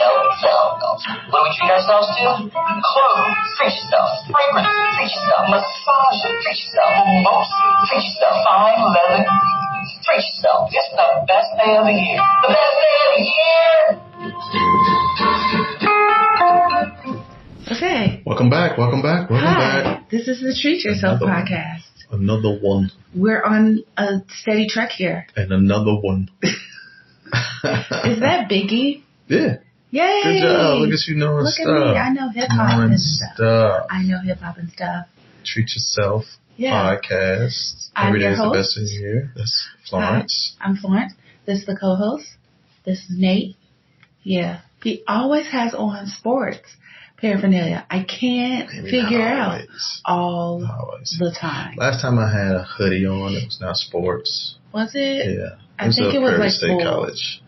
What do we treat ourselves to? Clothes, treat yourself. Fragrance, treat yourself. Massage, treat yourself. Most, treat yourself. Fine leather, treat yourself. It's the best day of the year. The best day of the year! Okay. Welcome back. Hi. This is the Treat Yourself podcast. Another one. We're on a steady trek here. And another one. Is that Biggie? Yeah. Yay! Good job. Look at you knowing Look stuff. at me. I know hip-hop and stuff. I know hip-hop and stuff. Treat Yourself Yeah. podcast. I'm Every your day is the host. best of the year. That's Florence. Hi, I'm Florence. This is the co-host. This is Nate. Yeah. He always has on sports paraphernalia. I can't figure out all the time. Last time I had a hoodie on, it was not sports. Was it? Yeah. I think it was like State College.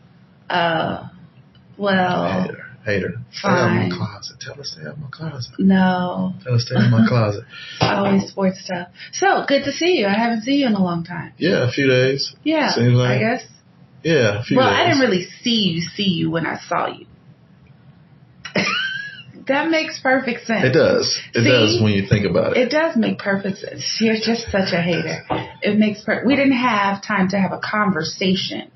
Well. Hater. Stay out of my closet. Tell her stay out of my closet. No. Tell her stay out of my closet. Always sports stuff. So, good to see you. I haven't seen you in a long time. Yeah, a few days. Yeah, seems like. I guess. Yeah, a few days. Well, I didn't really see you when I saw you. That makes perfect sense. It does. It does when you think about it. It does make perfect sense. You're just such a hater. It makes we didn't have time to have a conversation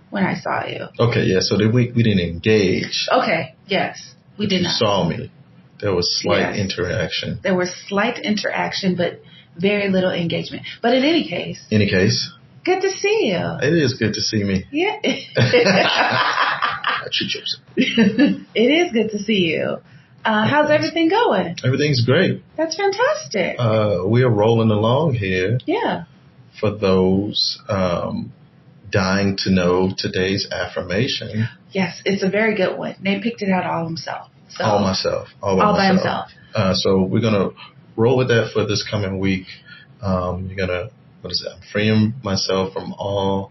when I saw you. Okay, yeah, so we didn't engage. Okay, yes. We did not. You saw me. There was slight interaction. There was slight interaction, but very little engagement. But in any case. Good to see you. It is good to see me. Yeah. Treat yourself. It is good to see you. How's everything going? Everything's great. That's fantastic. We are rolling along here. Yeah. For those dying to know today's affirmation. Yes, it's a very good one. Nate picked it out all himself. So, all by himself. So we're going to roll with that for this coming week. You're going to, I'm freeing myself from all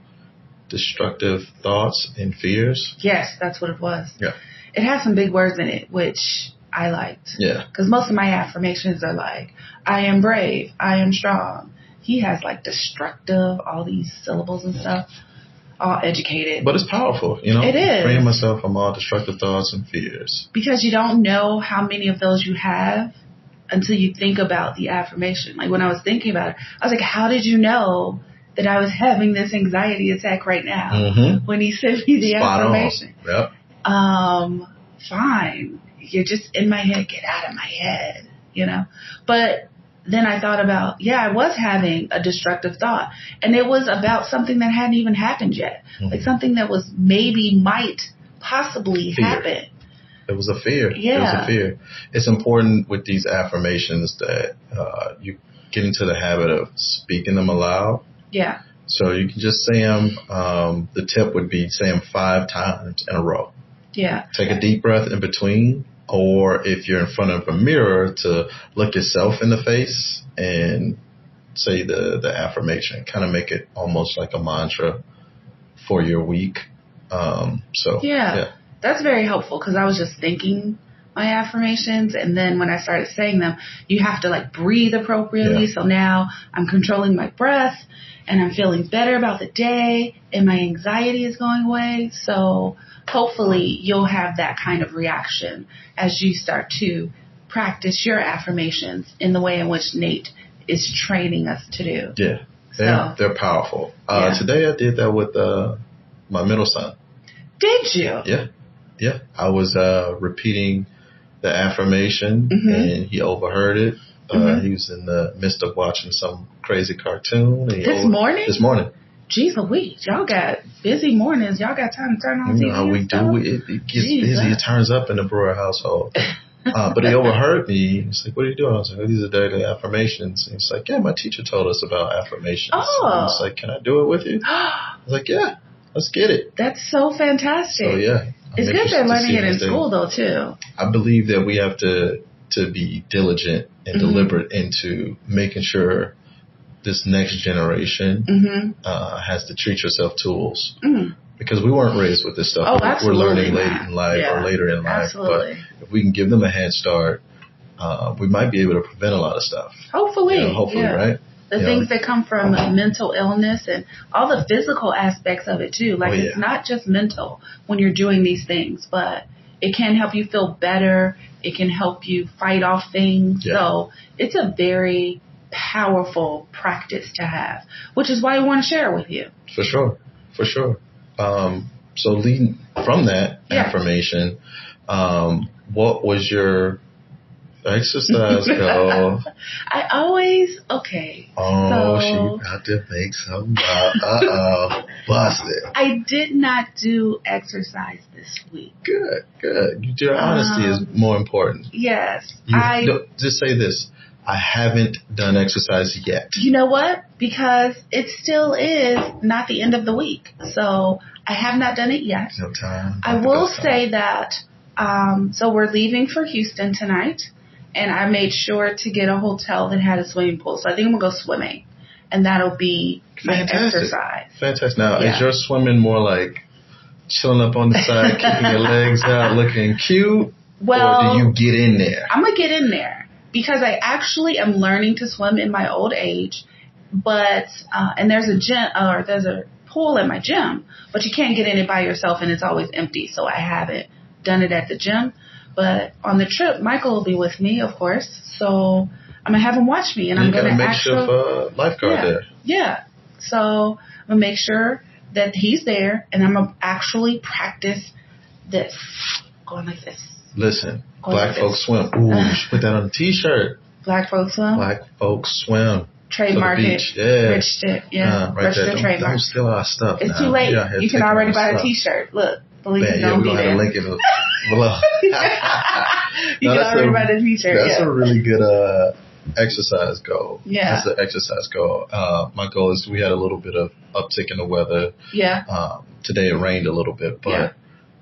destructive thoughts and fears. Yes, that's what it was. Yeah. It has some big words in it, which I liked. Yeah. Because most of my affirmations are like, I am brave, I am strong. He has like destructive, all these syllables and stuff, all educated. But it's powerful, you know? It is. Freeing myself from all destructive thoughts and fears. Because you don't know how many of those you have until you think about the affirmation. Like when I was thinking about it, I was like, how did you know that I was having this anxiety attack right now? Mm-hmm. When he sent me the affirmation. Yep. Fine. You're just in my head. Get out of my head, you know? But then I thought about, I was having a destructive thought. And it was about something that hadn't even happened yet. Mm-hmm. Like something that was might possibly happen. It was a fear. Yeah. It was a fear. It's important with these affirmations that you get into the habit of speaking them aloud. Yeah. So you can just say them. The tip would be say them 5 times in a row. Yeah. Take a deep breath in between. Or if you're in front of a mirror, to look yourself in the face and say the affirmation. Kind of make it almost like a mantra for your week. Yeah. That's very helpful because I was just thinking my affirmations, and then when I started saying them, you have to like breathe appropriately. Yeah. So now I'm controlling my breath, and I'm feeling better about the day, and my anxiety is going away. So hopefully you'll have that kind of reaction as you start to practice your affirmations in the way in which Nate is training us to do. Yeah, they're powerful. Today I did that with my middle son. Did you? Yeah. I was repeating the affirmation, and he overheard it. He was in the midst of watching some crazy cartoon. This morning? This morning. Jeez Louise, y'all got busy mornings. Y'all got time to turn on TV. You know how we do. It gets busy. It turns up in the Brewer household. But he overheard me. He's like, what are you doing? I was like, oh, these are daily affirmations. And he's like, yeah, my teacher told us about affirmations. And he's like, can I do it with you? I was like, yeah, let's get it. That's so fantastic. So, yeah. It's good they're learning it in school, though, too. I believe that we have to be diligent and deliberate into making sure this next generation has the Treat Yourself tools. Because we weren't raised with this stuff. We're learning late in life or later in life. Absolutely. But if we can give them a head start, we might be able to prevent a lot of stuff. Hopefully. Right? The things that come from mental illness and all the physical aspects of it, too. Like, it's not just mental when you're doing these things, but it can help you feel better. It can help you fight off things. Yeah. So it's a very powerful practice to have, which is why I want to share it with you. For sure. So leading from that affirmation, what was your exercise goal? I always, okay. Oh, so she about to make some, bust it. I did not do exercise this week. Good. Your honesty is more important. Yes. Just say this. I haven't done exercise yet. You know what? Because it still is not the end of the week. So I have not done it yet. No time. I will say that, so we're leaving for Houston tonight, and I made sure to get a hotel that had a swimming pool. So I think I'm going to go swimming, and that'll be my exercise. Fantastic. Now, is your swimming more like chilling up on the side, kicking your legs out, looking cute? Well, or do you get in there? I'm going to get in there. Because I actually am learning to swim in my old age, but and there's a pool at my gym, but you can't get in it by yourself, and it's always empty. So I haven't done it at the gym. But on the trip, Michael will be with me, of course. So I'm gonna have him watch me, and I'm gonna make sure lifeguard there. Yeah. So I'm gonna make sure that he's there, and I'm gonna actually practice this, going like this. Listen, Black Folks Swim. Ooh, you should put that on a T-shirt. Black Folks Swim? Black Folks Swim. Trademark it. Yeah. Register it. Yeah. Right Register there. trademark. Don't steal our stuff. It's too late. You can already buy a T-shirt. Look. The link is going to be there. We're going to link it below. You can already buy the T-shirt. That's a really good exercise goal. Yeah. That's an exercise goal. My goal is we had a little bit of uptick in the weather. Yeah. Today it rained a little bit, but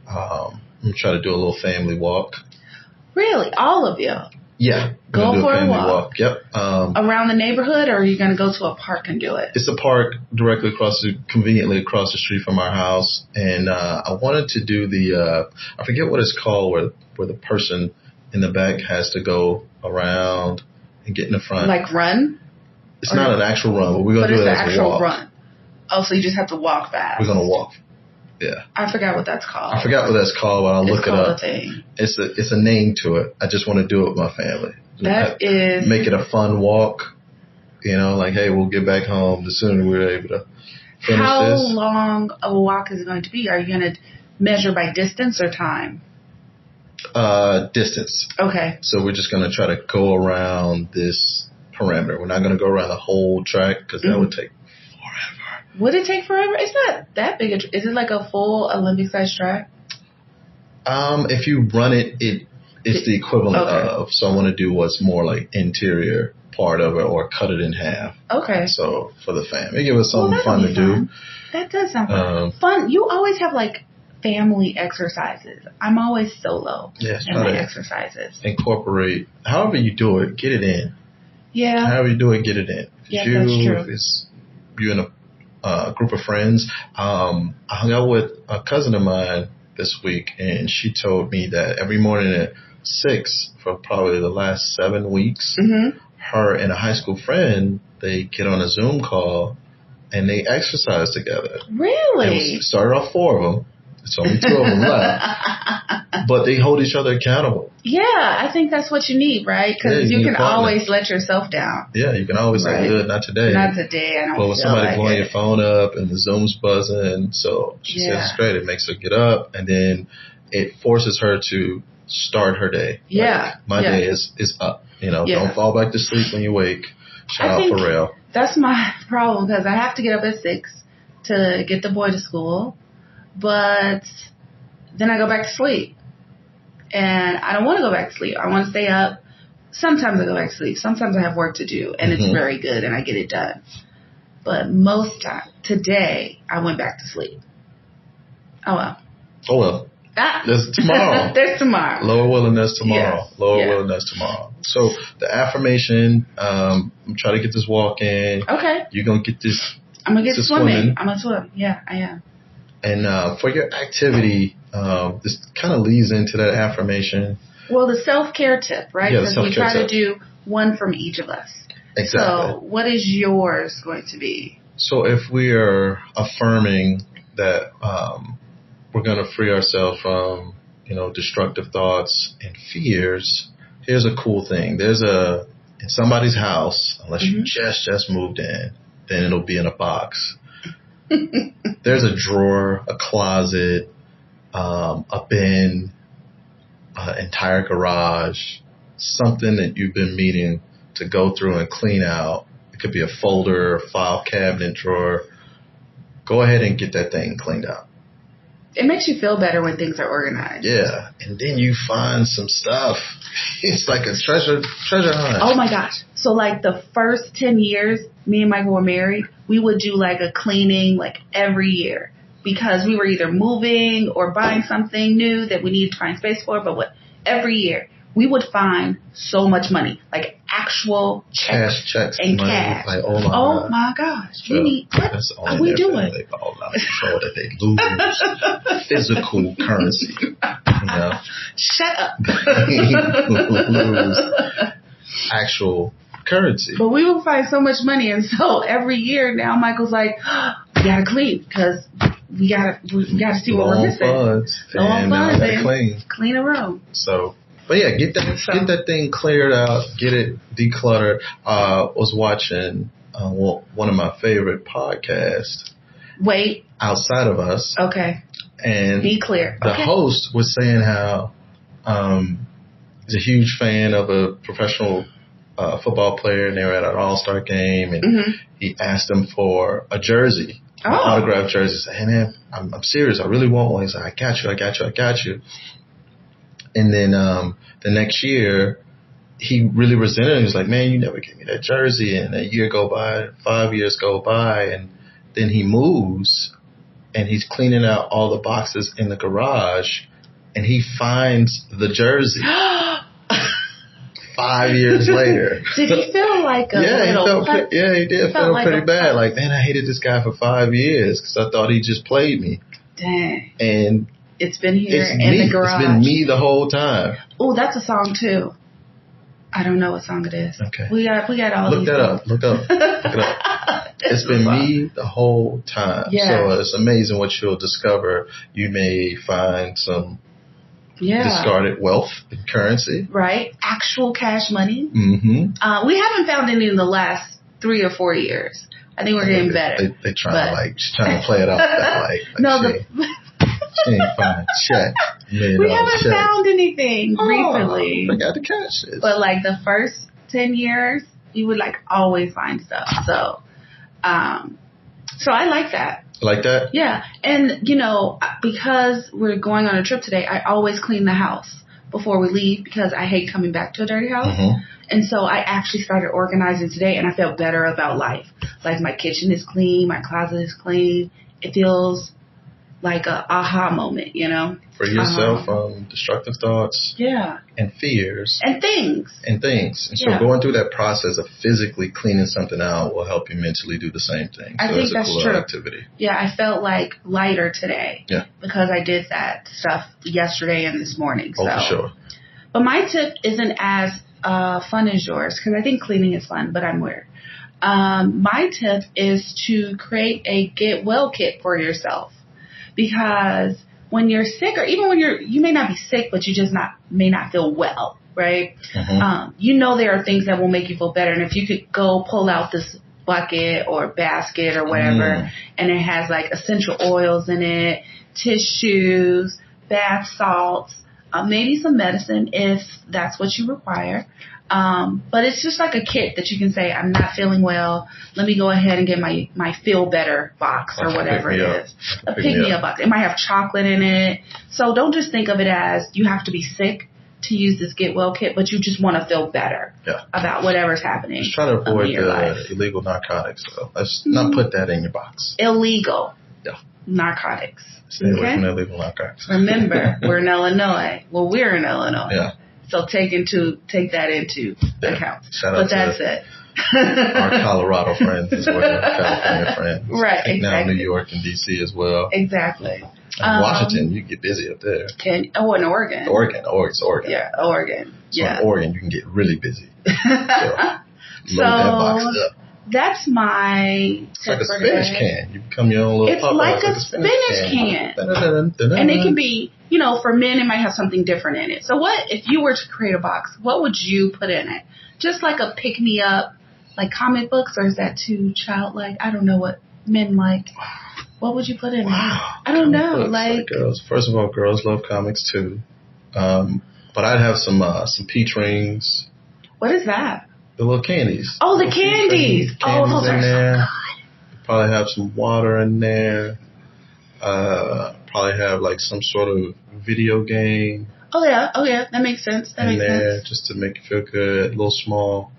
I'm going to try to do a little family walk. Really? All of you? Yeah. Go for a walk. Yep. Around the neighborhood, or are you going to go to a park and do it? It's a park conveniently across the street from our house. And I wanted to do I forget what it's called, where the person in the back has to go around and get in the front. Like run? It's not an actual run, but we're going to do it as a walk. But it's an actual run. Oh, so you just have to walk fast. We're going to walk. Yeah. I forgot what that's called. I forgot what that's called, but I'll look it up. Thing. It's a name to it. I just want to do it with my family. Make it a fun walk. You know, like, hey, we'll get back home the sooner we're able to finish this. How long of a walk is it going to be? Are you going to measure by distance or time? Distance. Okay. So we're just going to try to go around this perimeter. We're not going to go around the whole track because that would take forever. Would it take forever? It's not that big. Is it like a full Olympic-sized track? If you run it, it's the equivalent of. So I want to do what's more like interior part of it or cut it in half. Okay. So for the family, give us something fun to do. That does sound fun. Fun. You always have like family exercises. I'm always solo in my exercises. Incorporate however you do it. Get it in. Yeah. However you do it, get it in. Yeah, that's true. If it's you and a group of friends. I hung out with a cousin of mine this week, and she told me that every morning at 6 for probably the last 7 weeks, her and a high school friend, they get on a Zoom call and they exercise together. Really? And started off 4 of them. It's only 2 of them left. But they hold each other accountable. Yeah, I think that's what you need, right? Because you can always let yourself down. Yeah, you can always say, good, not today. Not today, I don't But when somebody blowing your phone up and the Zoom's buzzing, so she says it's great. It makes her get up, and then it forces her to start her day. Yeah. Like, my day is up. You know, don't fall back to sleep when you wake. Shout out Pharrell. That's my problem, because I have to get up at 6 to get the boy to school, but then I go back to sleep. And I don't want to go back to sleep. I want to stay up. Sometimes I go back to sleep. Sometimes I have work to do, and it's very good, and I get it done. But most time, today, I went back to sleep. Oh, well. Oh, well. There's tomorrow. There's tomorrow. Lower willingness tomorrow. Yes. Lower willingness tomorrow. So the affirmation, I'm trying to get this walk in. Okay. You're going to get this. I'm going to get swimming. I'm going to swim. Yeah, I am. And for your activity, this kind of leads into that affirmation. Well, the self-care tip, right? Yeah, the self-care tip. We try to do one from each of us. Exactly. So what is yours going to be? So if we are affirming that we're going to free ourselves from destructive thoughts and fears, here's a cool thing. In somebody's house, unless you just moved in, then it'll be in a box. There's a drawer, a closet, a bin, entire garage, something that you've been meaning to go through and clean out. It could be a folder, a file cabinet drawer. Go ahead and get that thing cleaned out. It makes you feel better when things are organized. Yeah. And then you find some stuff. It's like a treasure hunt. Oh my gosh. So like the first 10 years me and Michael were married, we would do like a cleaning like every year because we were either moving or buying something new that we needed to find space for. But every year we would find so much money, like actual checks and money. cash. Like, oh my gosh. So What are we doing? They fall out of control that they lose physical currency. Shut up. Lose actual currency. But we would find so much money, and so every year now Michael's like, we gotta clean because we gotta see what we're missing. Low on funds, and clean a room. So, but yeah, get that thing cleared out, get it decluttered. Was watching one of my favorite podcasts. Wait. Outside of us. Okay. And be clear. The host was saying how he's a huge fan of a professional football player, and they were at an all-star game, and he asked them for a jersey, an autographed jersey. He said, hey man, I'm serious, I really want one. He said, I got you. And then the next year, he really resented it. He was like, man, you never gave me that jersey. And a year go by, 5 years go by, and then he moves, and he's cleaning out all the boxes in the garage, and he finds the jersey. 5 years later. Did he feel like a little he did feel pretty bad. Like, man, I hated this guy for 5 years because I thought he just played me. Dang. And it's been here in the garage. It's been me the whole time. Oh, that's a song too. I don't know what song it is. Okay. We got all Look these that songs. up. Look it up. It's been me the whole time. Yeah. So it's amazing what you'll discover. You may find some discarded wealth and currency. Right. Actual cash money. Mm-hmm. We haven't found any in the last 3 or 4 years. I think we're getting better. They trying to play it off that she ain't find check. We haven't found anything recently. I got the cash. But like the first 10 years, you would like always find stuff. So I like that. Like that? Yeah. And, because we're going on a trip today, I always clean the house before we leave because I hate coming back to a dirty house. Mm-hmm. And so I actually started organizing today, and I felt better about life. Like my kitchen is clean, my closet is clean. It feels like a aha moment, Free yourself from destructive thoughts. Yeah. And fears. And things. And so going through that process of physically cleaning something out will help you mentally do the same thing. I think that's true. Activity. Yeah, I felt like lighter today. Yeah. Because I did that stuff yesterday and this morning. Oh, for sure. But my tip isn't as fun as yours, because I think cleaning is fun, but I'm weird. My tip is to create a get well kit for yourself. Because when you're sick, or even when you may not be sick, but you just may not feel well, right? Mm-hmm. There are things that will make you feel better. And if you could go pull out this bucket or basket or whatever, and it has like essential oils in it, tissues, bath salts, maybe some medicine if that's what you require. But it's just like a kit that you can say, I'm not feeling well. Let me go ahead and get my feel better box or whatever it is. A pick me up box. It might have chocolate in it. So don't just think of it as you have to be sick to use this get well kit, but you just want to feel better about whatever's happening. Just try to avoid the illegal narcotics though. Let's not put that in your box. Illegal. Yeah. Narcotics. Stay away from illegal narcotics. Remember, we're in Illinois. Well, we're in Illinois. Yeah. So take that into account. Shout out but that's it. Our Colorado friends as well, California friends. Right, exactly. Now New York and DC as well. Exactly. Washington, you can get busy up there. In Oregon. Oregon. Yeah, Oregon. So in Oregon, you can get really busy. So load that box up. That's my It's like a spinach can. You become your own little It's like a spinach can. And it can be, for men, it might have something different in it. So what, if you were to create a box, what would you put in it? Just like a pick-me-up, like comic books, or is that too childlike? I don't know what men like. What would you put in it? I don't know. Like girls. First of all, girls love comics too. But I'd have some peach rings. What is that? The little candies. Oh, the candies. Oh, those are so good. Probably have some water in there. Probably have like some sort of video game. Oh yeah, that makes sense. That makes sense. Just to make you feel good. A little small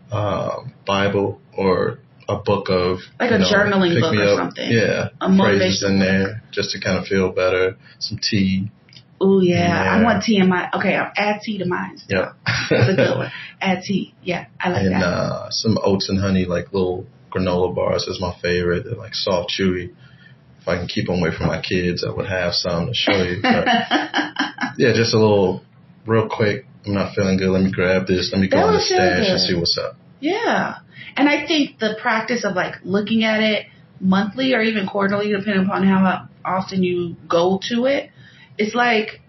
Bible or a book of like a journaling book or something. Yeah, a phrases in there just to kind of feel better. Some tea. Oh yeah, I want tea in my. Okay, I'll add tea to mine. Yep, that's a good one. Add tea. Yeah, I like that. And some oats and honey, like little granola bars, is my favorite. They're like soft, chewy. If I can keep them away from my kids, I would have some to show you. But yeah, just a little, real quick. I'm not feeling good. Let me grab this. Let me go in the stash and see what's up. Yeah, and I think the practice of like looking at it monthly or even quarterly, depending upon how often you go to it, it's like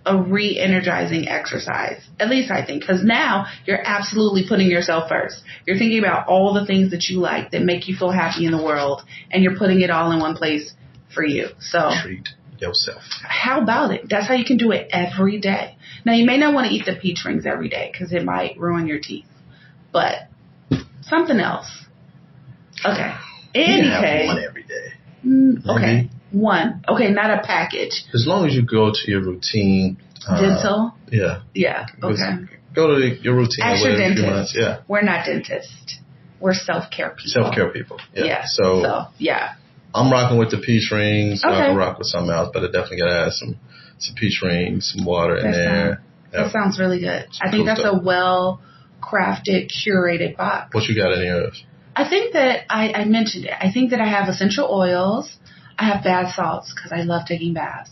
a re-energizing exercise. At least I think, because now you're absolutely putting yourself first. You're thinking about all the things that you like that make you feel happy in the world, and you're putting it all in one place for you. So treat yourself. How about it? That's how you can do it every day. Now, you may not want to eat the peach rings every day because it might ruin your teeth, but something else. Okay. Have one every day. Okay. One. Okay, not a package. As long as you go to your routine. Dental? Yeah. Yeah, okay. Go to your routine. Ask your dentist. Yeah. We're not dentists. We're self-care people. Self-care people. Yeah. So, yeah. I'm rocking with the peach rings. Okay. I can rock with something else, but I definitely got to add some peach rings, some water in there. That sounds really good. I think that's a well-crafted, curated box. What you got in yours? I think that I mentioned it. I think that I have essential oils. I have bath salts because I love taking baths.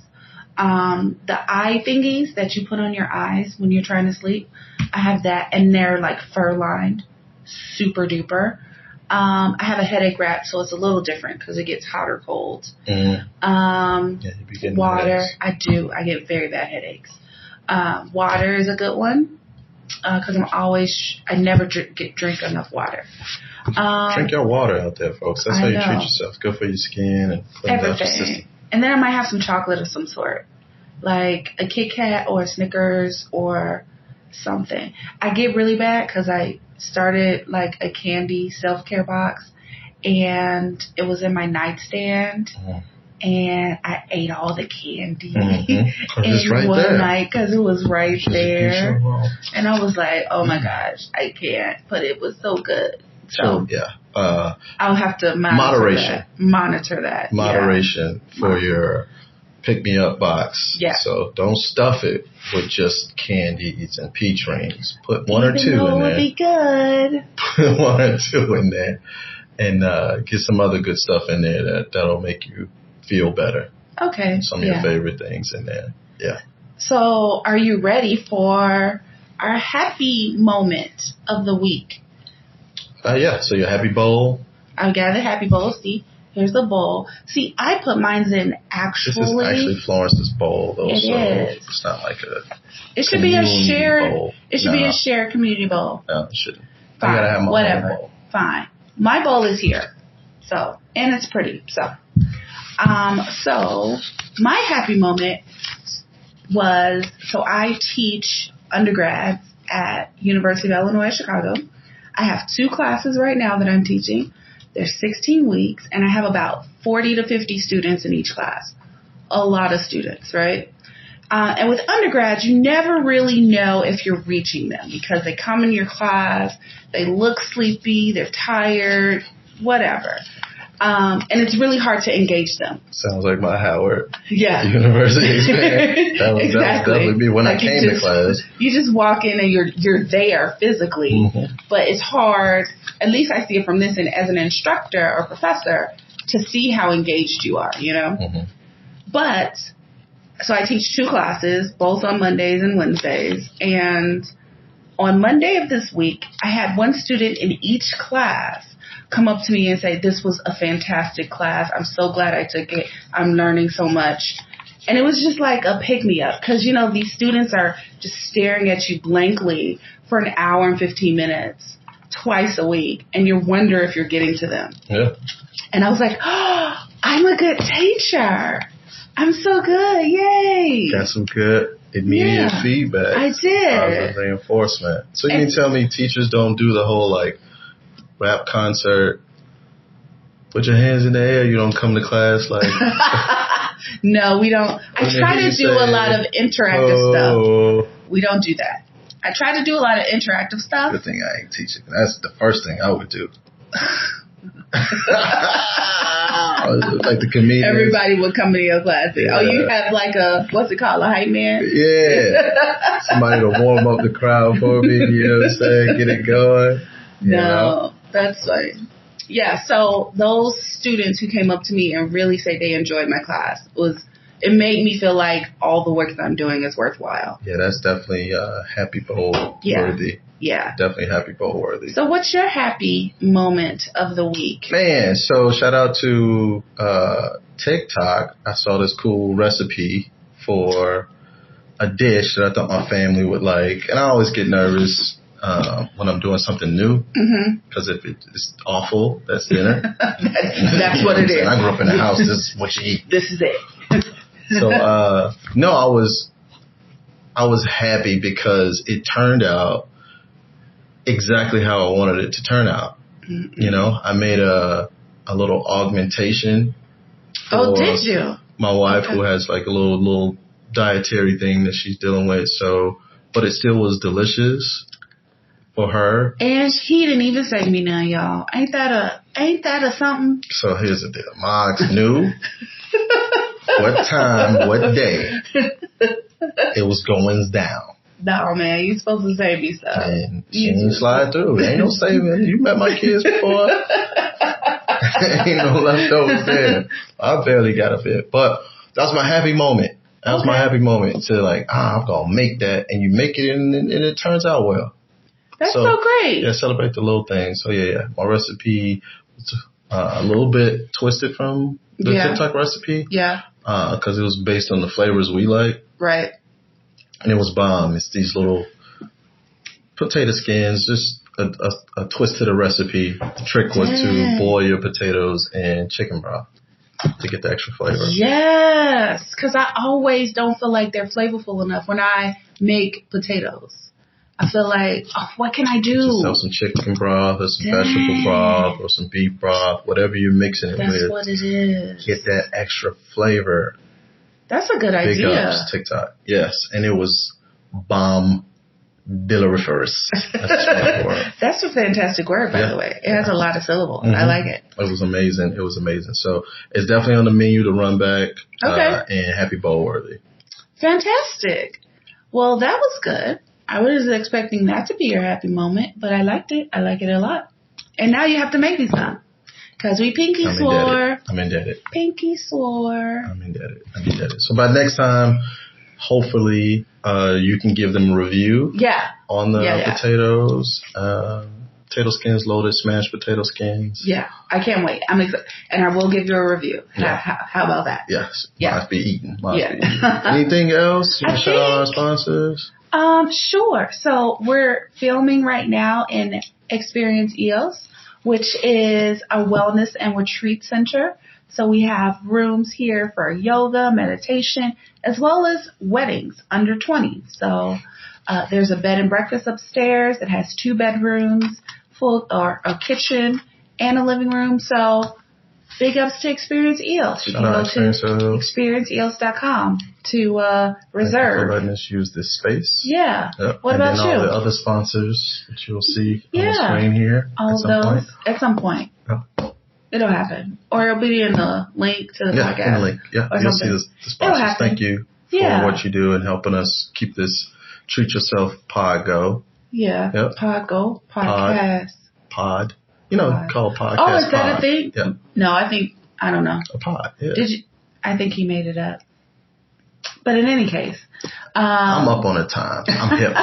The eye thingies that you put on your eyes when you're trying to sleep, I have that, and they're like fur-lined, super duper. I have a headache wrap, so it's a little different because it gets hot or cold. Mm-hmm. You be getting water, headaches. I do. I get very bad headaches. Water is a good one because I never drink enough water. Drink your water out there, folks. That's how you treat yourself. Good for your skin and clean out your system. And then I might have some chocolate of some sort, like a Kit Kat or a Snickers or something. I get really bad because I started like a candy self-care box, and it was in my nightstand, and I ate all the candy in one night because it was right there. And I was like, oh my gosh, I can't. But it was so good. So yeah. I'll have to monitor that. Moderation for your pick-me-up box. Yeah. So don't stuff it with just candies and peach rings. Put one or two in there. It would be good. Put one or two in there, and get some other good stuff in there that'll make you feel better. Okay. Some of your favorite things in there. Yeah. So are you ready for our happy moment of the week? Yeah. So your happy bowl. I got the happy bowl. See, here's the bowl. See, I put mine in actually. This is actually Florence's bowl, though. It is. It's not like a. It should be a shared bowl. It should be a shared community bowl. No, it shouldn't. Fine. I gotta have my own bowl. Fine. My bowl is here. So, and it's pretty. So my happy moment was, I teach undergrads at University of Illinois Chicago. I have 2 classes right now that I'm teaching. They're 16 weeks, and I have about 40 to 50 students in each class. A lot of students, right? And with undergrads, you never really know if you're reaching them because they come in your class, they look sleepy, they're tired, whatever. And it's really hard to engage them. Sounds like my Howard University experience. That would definitely be when I came to class. You just walk in and you're there physically, but it's hard, at least I see it from this end, as an instructor or professor, to see how engaged you are, you know? But, so I teach 2 classes, both on Mondays and Wednesdays, and on Monday of this week, I had one student in each class come up to me and say, this was a fantastic class. I'm so glad I took it. I'm learning so much. And it was just like a pick-me-up because, you know, these students are just staring at you blankly for an hour and 15 minutes twice a week, and you wonder if you're getting to them. Yeah. And I was like, oh, I'm a good teacher. I'm so good. Yay. Got some good immediate feedback. I did. Positive reinforcement. So you can tell me teachers don't do the whole like rap concert, put your hands in the air, you don't come to class like. No, we don't. I try to do a lot of interactive stuff. We don't do that. I try to do a lot of interactive stuff. Good thing I ain't teaching. That's the first thing I would do. Like the comedians. Everybody would come to your class. Yeah. Oh, you have like a, what's it called, a hype man? Yeah. Somebody to warm up the crowd for me, you know what I'm saying? Get it going. No, that's fine. Yeah, so those students who came up to me and really say they enjoyed my class, it made me feel like all the work that I'm doing is worthwhile. Yeah, that's definitely happy bowl worthy. Yeah. Definitely happy bowl worthy. So what's your happy moment of the week? Man, so shout out to TikTok. I saw this cool recipe for a dish that I thought my family would like. And I always get nervous when I'm doing something new. Because if it's awful, that's dinner. That's what it is. I grew up in a house. This is what you eat. This is it. So, no, I was happy because it turned out exactly how I wanted it to turn out. You know, I made a little augmentation. Oh, did you? My wife, who has like a little dietary thing that she's dealing with. So, but it still was delicious for her. And he didn't even say me now, y'all. Ain't that a something? So here's the deal. Mox knew what time, what day it was going down. No, man, you supposed to save me stuff. And she didn't slide through. Ain't no saving. You met my kids before. Ain't no leftovers there. I barely got a bit. But that's my happy moment. That was my happy moment to like, I'm going to make that. And you make it and it turns out well. That's so great. Yeah, celebrate the little things. So yeah. My recipe was a little bit twisted from the TikTok recipe. Yeah. Because it was based on the flavors we like. Right. And it was bomb. It's these little potato skins, just a twist to the recipe. The trick was to boil your potatoes in chicken broth to get the extra flavor. Yes, because I always don't feel like they're flavorful enough when I make potatoes. I feel like, what can I do? Just have some chicken broth or some vegetable broth or some beef broth, whatever you're mixing it with. That's what it is. Get that extra flavor. That's a good idea. Big ups, TikTok. Yes, and it was bomb-dilleriferous. That's a fantastic word, by the way. It has a lot of syllables. I like it. It was amazing. It was amazing. So it's definitely on the menu to run back. And happy bowl worthy. Fantastic. Well, that was good. I was expecting that to be your happy moment, but I liked it. I like it a lot. And now you have to make me some. Because we pinky swore. I'm indebted. Pinky swore. I'm indebted. So by next time, hopefully, you can give them a review. Yeah. On the potatoes. Potato skins, loaded smashed potato skins. Yeah. I can't wait. I'm excited. And I will give you a review. Yeah. How about that? Yes. Yeah. Must be eaten. Anything else? You want to shout out our sponsors? Sure. So we're filming right now in Experience EOS, which is a wellness and retreat center. So we have rooms here for yoga, meditation, as well as weddings under 20. So there's a bed and breakfast upstairs that has 2 bedrooms, or a kitchen and a living room. So big ups to Experience EOS. You can go to experienceeos.com to reserve. For letting us use this space. Yeah. Yep. What about you? And then all the other sponsors that you'll see on the screen here. All of those at some point. Yep. It'll happen. Or it'll be in the link to the podcast. In the link. Yeah, you'll see the sponsors. Thank you for what you do and helping us keep this Treat Yourself pod go. Yeah. Yep. Pod go. Podcast. Pod. You know, call podcast. Oh, is that a thing? Yeah. No, I don't know. A pod, yeah. I think he made it up. But in any case. I'm up on the time. I'm hip.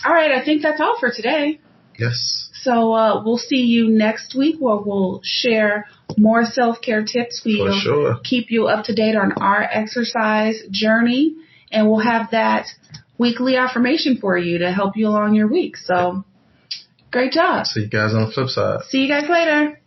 All right, I think that's all for today. Yes. So we'll see you next week where we'll share more self-care tips. We'll keep you up to date on our exercise journey, and we'll have that weekly affirmation for you to help you along your week. So great job. See you guys on the flip side. See you guys later.